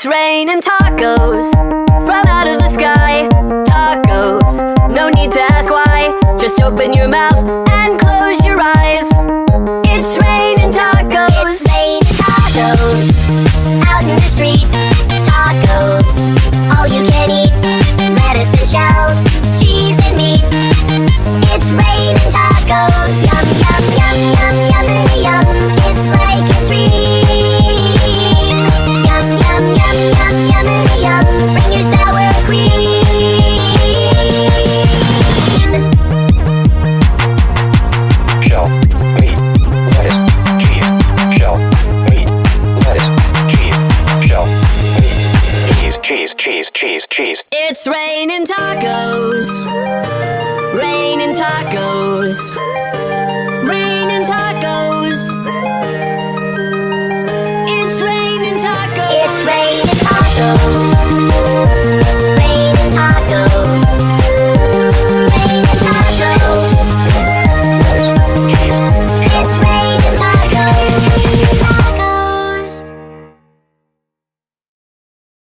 It's raining tacos from out of the sky. Tacos, no need to ask why. Just open your mouth and close your eyes. It's raining tacos. It's raining tacos out in the street. Tacos, all you can eat. Lettuce and shells, cheese and meat. It's raining tacos. Yum, yum, yum, yum, yummity yum. It's like a treat. Yum, yum, yum, yum, yummity yum. Bring your sour cream. Shell, meat, lettuce, cheese. Shell, meat, lettuce, cheese. Shell, meat, cheese, cheese, cheese, cheese. It's raining tacos. Raining tacos.